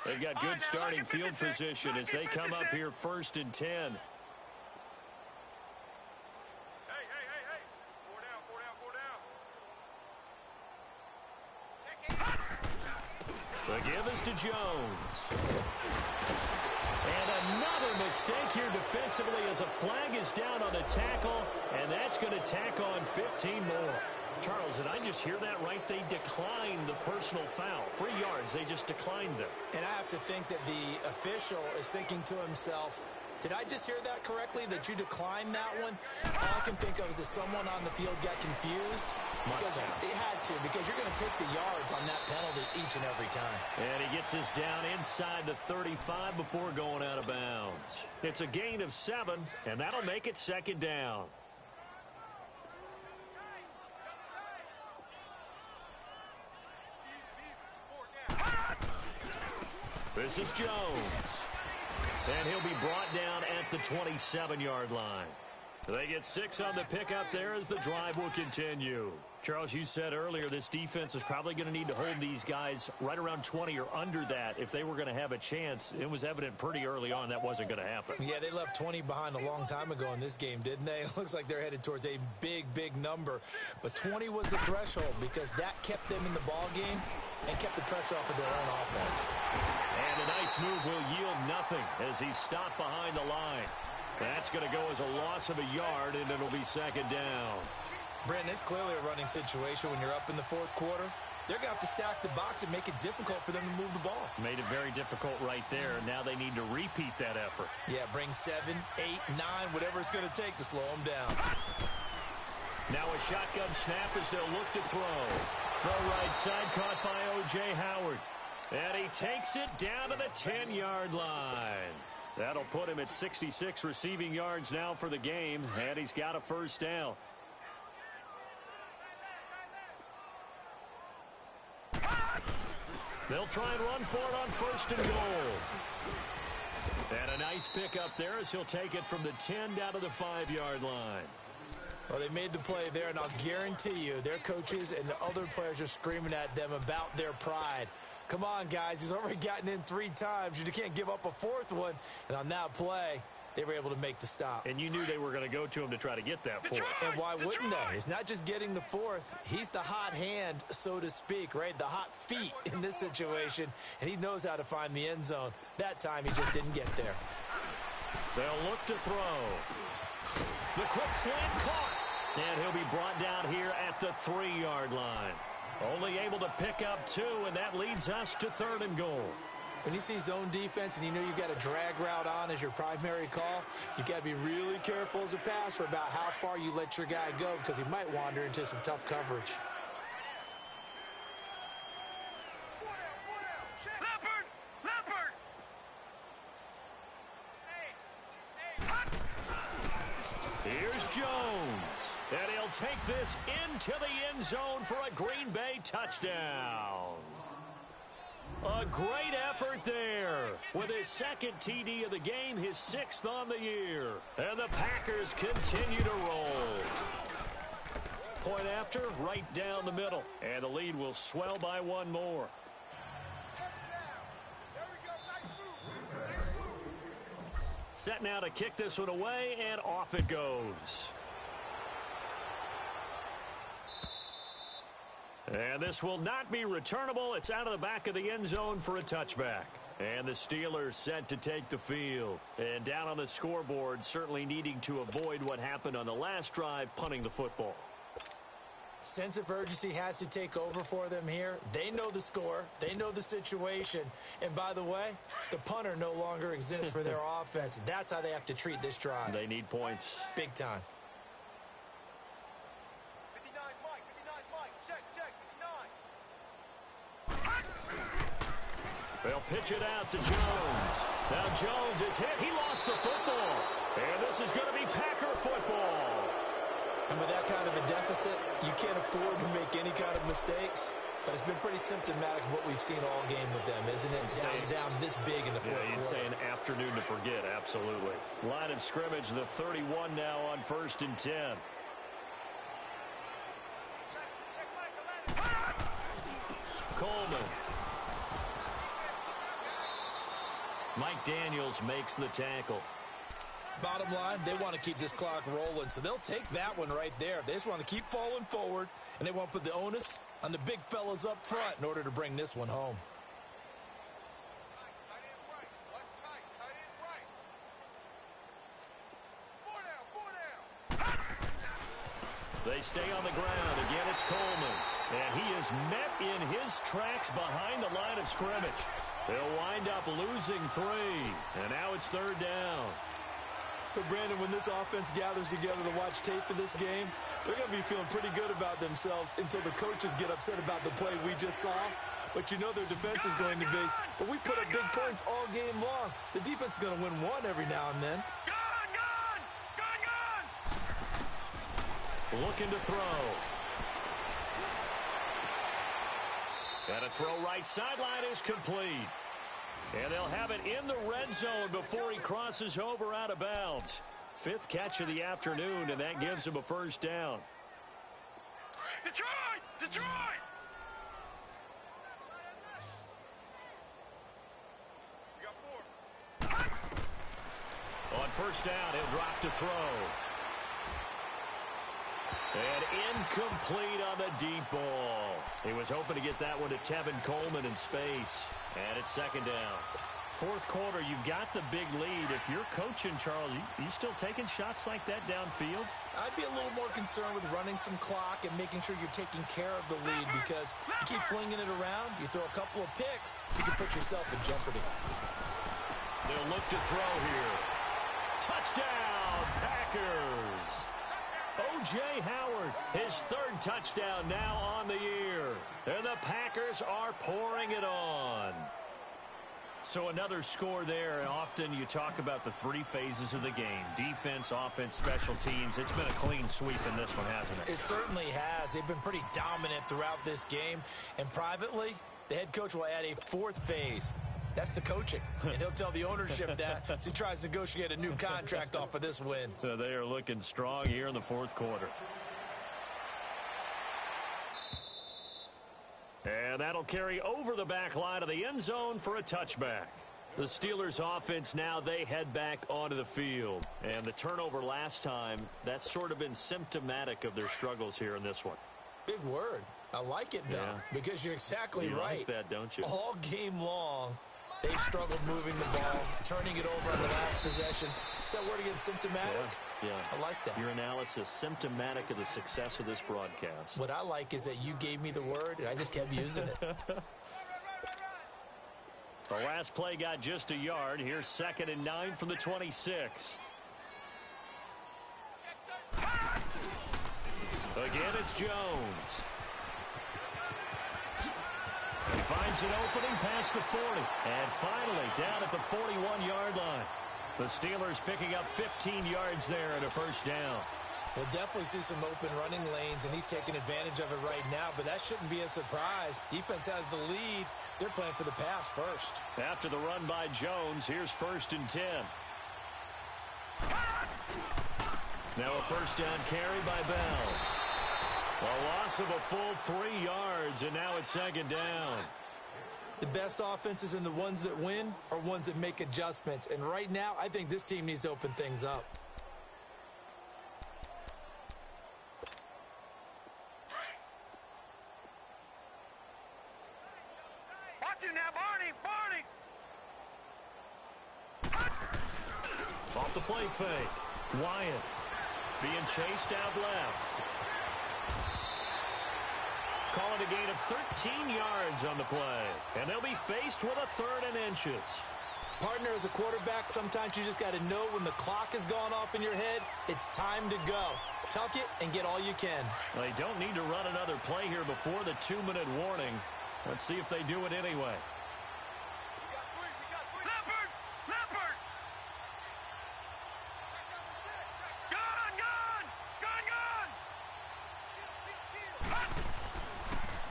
They've got good starting field position as they come up here 1st and 10. Hey. 4 down. The give is to Jones. And another mistake here defensively as a flag is down on the tackle, and that's going to tack on 15 more. Charles, did I just hear that right? They declined the personal foul. 3 yards, they just declined them. And I have to think that the official is thinking to himself, did I just hear that correctly, that you declined that one? All I can think of is that someone on the field got confused. Because it had to, because you're going to take the yards on that penalty each and every time. And he gets us down inside the 35 before going out of bounds. It's a gain of 7, and that'll make it 2nd down. This is Jones. And he'll be brought down at the 27-yard line. They get 6 on the pickup there as the drive will continue. Charles, you said earlier this defense is probably going to need to hold these guys right around 20 or under that if they were going to have a chance. It was evident pretty early on that wasn't going to happen. Yeah, they left 20 behind a long time ago in this game, didn't they? It looks like they're headed towards a big number. But 20 was the threshold because that kept them in the ball game and kept the pressure off of their own offense. And a nice move will yield nothing as he's stopped behind the line. That's going to go as a loss of a yard, and it'll be 2nd down. Brenton, it's clearly a running situation when you're up in the fourth quarter. They're going to have to stack the box and make it difficult for them to move the ball. Made it very difficult right there. Now they need to repeat that effort. Yeah, bring 7, 8, 9, whatever it's going to take to slow them down. Now a shotgun snap as they'll look to throw. Throw right side caught by O.J. Howard. And he takes it down to the 10-yard line. That'll put him at 66 receiving yards now for the game, and he's got a 1st down. They'll try and run for it on 1st and goal. And a nice pick up there as he'll take it from the 10 down to the 5-yard line. Well, they made the play there, and I'll guarantee you their coaches and the other players are screaming at them about their pride. Come on, guys. He's already gotten in 3 times. You can't give up a 4th one. And on that play, they were able to make the stop. And you knew they were going to go to him to try to get that 4th. And why wouldn't they? It's not just getting the 4th. He's the hot hand, so to speak, right? The hot feet in this situation. And he knows how to find the end zone. That time, he just didn't get there. They'll look to throw. The quick slant caught. And he'll be brought down here at the 3-yard line. Only able to pick up 2, and that leads us to 3rd and goal. When you see zone defense and you know you've got a drag route on as your primary call, you've got to be really careful as a passer about how far you let your guy go because he might wander into some tough coverage. Leopard! Here's Jones. And he'll take this into the end zone for a Green Bay touchdown. A great effort there. With his 2nd TD of the game, his 6th on the year. And the Packers continue to roll. Point after, right down the middle. And the lead will swell by 1 more. Set now to kick this one away, and off it goes. And this will not be returnable. It's out of the back of the end zone for a touchback. And the Steelers set to take the field. And down on the scoreboard, certainly needing to avoid what happened on the last drive, punting the football. Sense of urgency has to take over for them here. They know the score. They know the situation. And by the way, the punter no longer exists for their offense. That's how they have to treat this drive. They need points. Big time. 59 Mike, 59 Mike. Check, 59. They'll pitch it out to Jones. Now Jones is hit. He lost the football. And this is going to be Packer football. And with that kind of a deficit, you can't afford to make any kind of mistakes. But it's been pretty symptomatic of what we've seen all game with them, isn't it? Down this big in the fourth quarter. You'd say an afternoon to forget, absolutely. Line of scrimmage, the 31 now on 1st and 10. Coleman. Mike Daniels makes the tackle. Bottom line, they want to keep this clock rolling, so they'll take that one right there. They just want to keep falling forward, and they want to put the onus on the big fellas up front in order to bring this one home. Tight end right. Watch tight. Tight end right. 4 down. 4 down. They stay on the ground. Again, it's Coleman. And he is met in his tracks behind the line of scrimmage. They'll wind up losing 3. And now it's 3rd down. So, Brandon, when this offense gathers together to watch tape for this game, they're going to be feeling pretty good about themselves until the coaches get upset about the play we just saw. But you know their defense is going to be. But we put up big points all game long. The defense is going to win one every now and then. Looking to throw. And a throw right sideline is complete. And they'll have it in the red zone before he crosses over out of bounds. 5th catch of the afternoon, and that gives him a 1st down. Detroit! Detroit! We got 4. On 1st down, he'll drop to throw. And incomplete on the deep ball. He was hoping to get that one to Tevin Coleman in space. And it's 2nd down. 4th quarter, you've got the big lead. If you're coaching, Charles, you still taking shots like that downfield? I'd be a little more concerned with running some clock and making sure you're taking care of the lead, because you keep flinging it around, you throw a couple of picks, you can put yourself in jeopardy. They'll look to throw here. Touchdown, Packers! O.J. Howard, his 3rd touchdown now on the year. And the Packers are pouring it on. So another score there, and often you talk about the 3 phases of the game. Defense, offense, special teams. It's been a clean sweep in this one, hasn't it? It certainly has. They've been pretty dominant throughout this game. And privately, the head coach will add a 4th phase. That's the coaching. And he'll tell the ownership that as he tries to negotiate a new contract off of this win. They are looking strong here in the 4th quarter. And that'll carry over the back line of the end zone for a touchback. The Steelers offense now, they head back onto the field. And the turnover last time, that's sort of been symptomatic of their struggles here in this one. Big word. I like it, though, because you're exactly you right. Like that, don't you? All game long, they struggled moving the ball, turning it over on the last possession. Is that word again, symptomatic? Yeah. I like that. Your analysis, symptomatic of the success of this broadcast. What I like is that you gave me the word, and I just kept using it. The last play got just a yard. Here's 2nd and 9 from the 26. Again, it's Jones. He finds an opening past the 40. And finally, down at the 41-yard line. The Steelers picking up 15 yards there and a 1st down. We'll definitely see some open running lanes, and he's taking advantage of it right now, but that shouldn't be a surprise. Defense has the lead. They're playing for the pass first. After the run by Jones, here's 1st and 10. Now a 1st down carry by Bell. A loss of a full 3 yards, and now it's 2nd down. The best offenses and the ones that win are ones that make adjustments. And right now, I think this team needs to open things up. Watch him now, Barney! Off the play fake. Wyatt being chased out left. Calling a gain of 13 yards on the play. And they'll be faced with a 3rd and inches. Partner, as a quarterback, sometimes you just got to know when the clock has gone off in your head, it's time to go. Tuck it and get all you can. They don't need to run another play here before the 2-minute warning. Let's see if they do it anyway.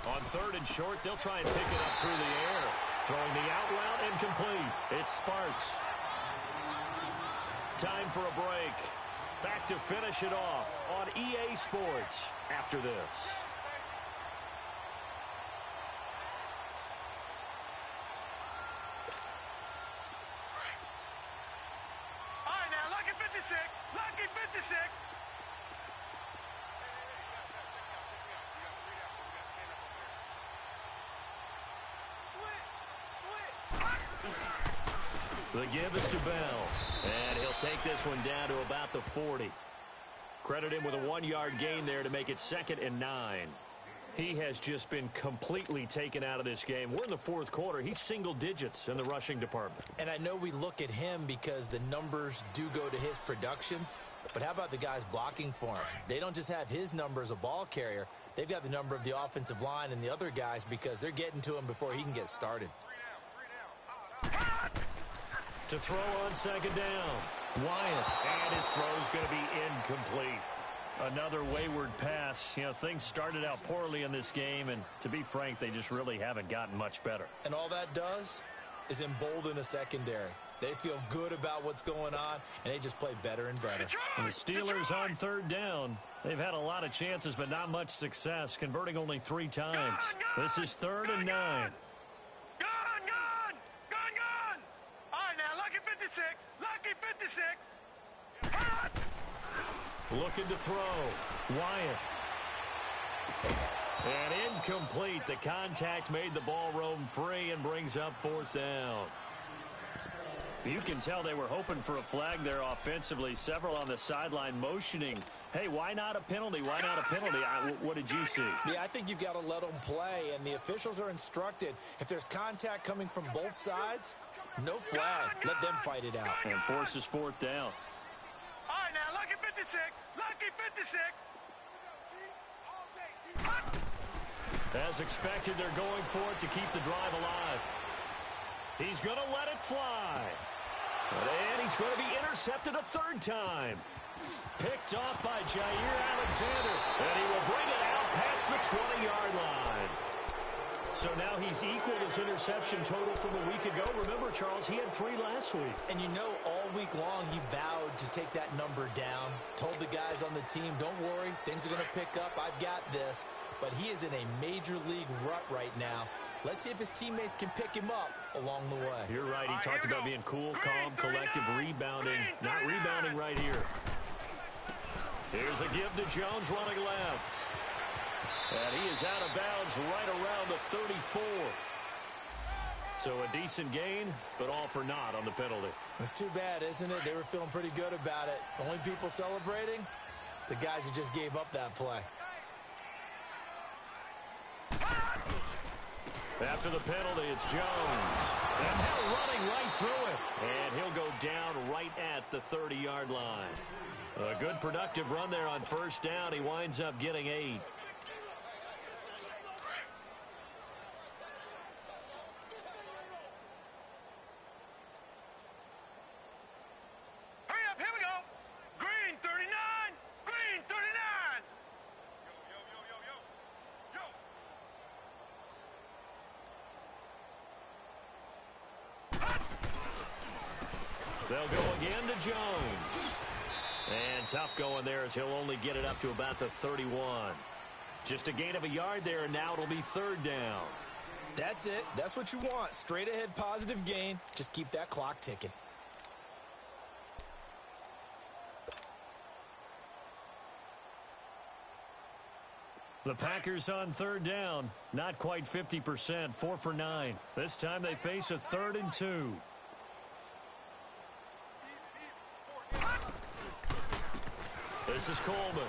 On 3rd and short, they'll try and pick it up through the air. Throwing the out route incomplete. It's Sparks. Time for a break. Back to finish it off on EA Sports after this. All right, now, lucky 56. Lucky 56. The give is to Bell, and he'll take this one down to about the 40. Credit him with a 1-yard gain there to make it 2nd and 9. He has just been completely taken out of this game. We're in the 4th quarter. He's single digits in the rushing department. And I know we look at him because the numbers do go to his production, but how about the guys blocking for him? They don't just have his number as a ball carrier. They've got the number of the offensive line and the other guys because they're getting to him before he can get started. To throw on 2nd down, Wyatt, and his throw's going to be incomplete. Another wayward pass. You know, things started out poorly in this game, and to be frank, they just really haven't gotten much better. And all that does is embolden a secondary. They feel good about what's going on, and they just play better and better. And the Steelers on 3rd down. They've had a lot of chances, but not much success, converting only 3 times. This is 3rd and 9. Lucky 56. Looking to throw. Wyatt. And incomplete. The contact made the ball roam free and brings up 4th down. You can tell they were hoping for a flag there offensively. Several on the sideline motioning. Hey, why not a penalty? Why not a penalty? What did you see? Yeah, I think you've got to let them play, and the officials are instructed. If there's contact coming from both sides, no flag. Let them fight it out. And forces 4th down. All right, now, lucky 56. Lucky 56. As expected, they're going for it to keep the drive alive. He's going to let it fly. And he's going to be intercepted a 3rd time. Picked off by Jair Alexander. And he will bring it out past the 20-yard line. So now he's equaled his interception total from a week ago. Remember, Charles, he had 3 last week. And you know, all week long he vowed to take that number down. Told the guys on the team, don't worry, things are going to pick up. I've got this. But he is in a major league rut right now. Let's see if his teammates can pick him up along the way. You're right. He talked about being cool, calm, collective, rebounding. Not rebounding right here. Here's a give to Jones running left. And he is out of bounds right around the 34. So a decent gain, but all for naught on the penalty. It's too bad, isn't it? They were feeling pretty good about it. Only people celebrating, the guys who just gave up that play. After the penalty, it's Jones. And now running right through it. And he'll go down right at the 30-yard line. A good productive run there on 1st down. He winds up getting 8. They'll go again to Jones. And tough going there as he'll only get it up to about the 31. Just a gain of a yard there, and now it'll be 3rd down. That's it. That's what you want. Straight ahead positive gain. Just keep that clock ticking. The Packers on 3rd down. Not quite 50%. 4 for 9. This time they face a 3rd and 2. This is Coleman.